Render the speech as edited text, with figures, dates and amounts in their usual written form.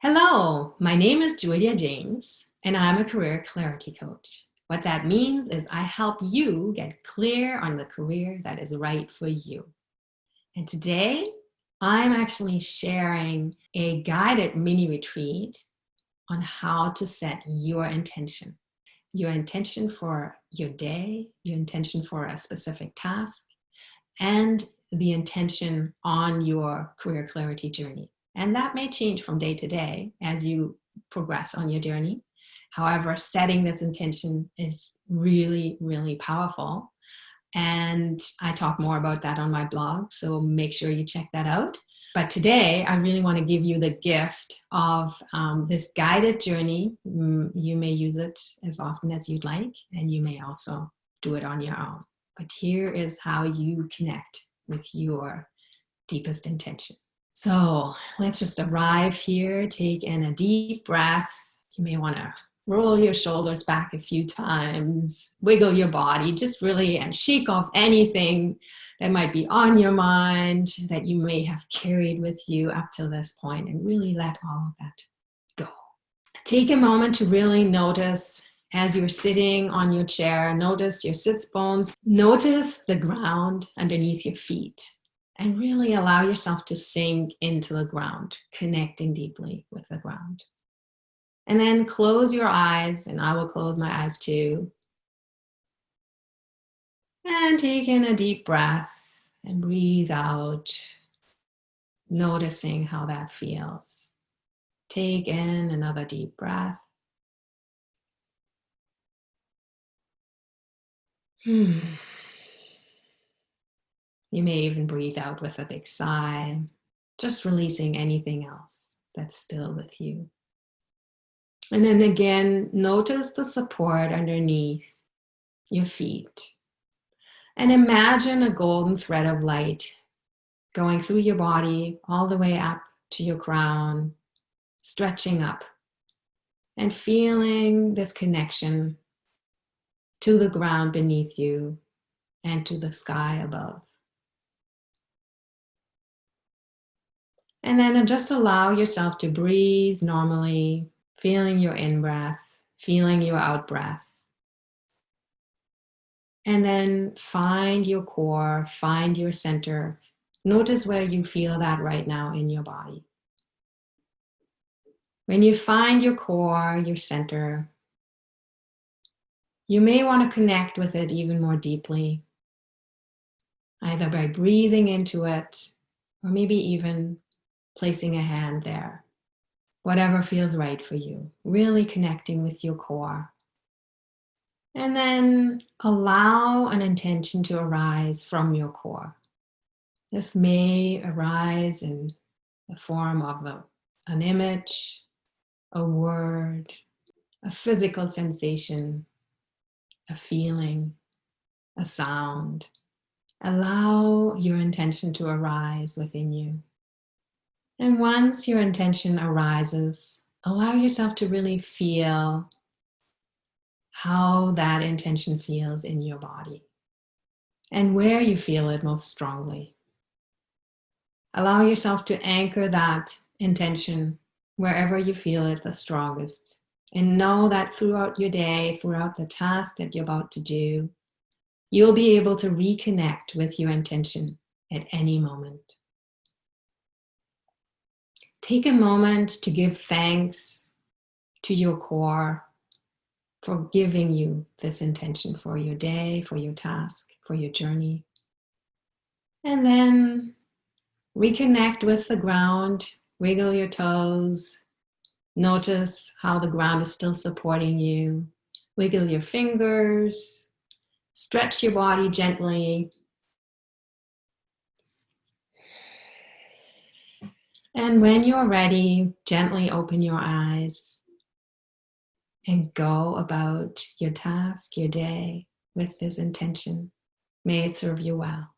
Hello, my name is Julia James, and I'm a career clarity coach. What that means is I help you get clear on the career that is right for you. And today, I'm actually sharing a guided mini retreat on how to set your intention for your day, your intention for a specific task, and the intention on your career clarity journey. And that may change from day to day as you progress on your journey. However, setting this intention is really, really powerful. And I talk more about that on my blog, so make sure you check that out. But today, I really want to give you the gift of this guided journey. You may use it as often as you'd like, and you may also do it on your own. But here is how you connect with your deepest intention. So let's just arrive here, take in a deep breath. You may want to roll your shoulders back a few times, wiggle your body, just really, and shake off anything that might be on your mind that you may have carried with you up till this point, and really let all of that go. Take a moment to really notice as you're sitting on your chair, notice your sits bones, notice the ground underneath your feet, and really allow yourself to sink into the ground, connecting deeply with the ground. And then close your eyes, and I will close my eyes too. And take in a deep breath and breathe out, noticing how that feels. Take in another deep breath. You may even breathe out with a big sigh, just releasing anything else that's still with you. And then again, notice the support underneath your feet. And imagine a golden thread of light going through your body all the way up to your crown, stretching up and feeling this connection to the ground beneath you and to the sky above. And then just allow yourself to breathe normally, feeling your in-breath, feeling your out-breath. And then find your core, find your center. Notice where you feel that right now in your body. When you find your core, your center, you may want to connect with it even more deeply, either by breathing into it or maybe even placing a hand there. Whatever feels right for you, really connecting with your core. And then allow an intention to arise from your core. This may arise in the form of an image, a word, a physical sensation, a feeling, a sound. Allow your intention to arise within you. And once your intention arises, allow yourself to really feel how that intention feels in your body and where you feel it most strongly. Allow yourself to anchor that intention wherever you feel it the strongest. And know that throughout your day, throughout the task that you're about to do, you'll be able to reconnect with your intention at any moment. Take a moment to give thanks to your core for giving you this intention for your day, for your task, for your journey. And then reconnect with the ground, wiggle your toes, notice how the ground is still supporting you. Wiggle your fingers, stretch your body gently. And when you're ready, gently open your eyes and go about your task, your day with this intention. May it serve you well.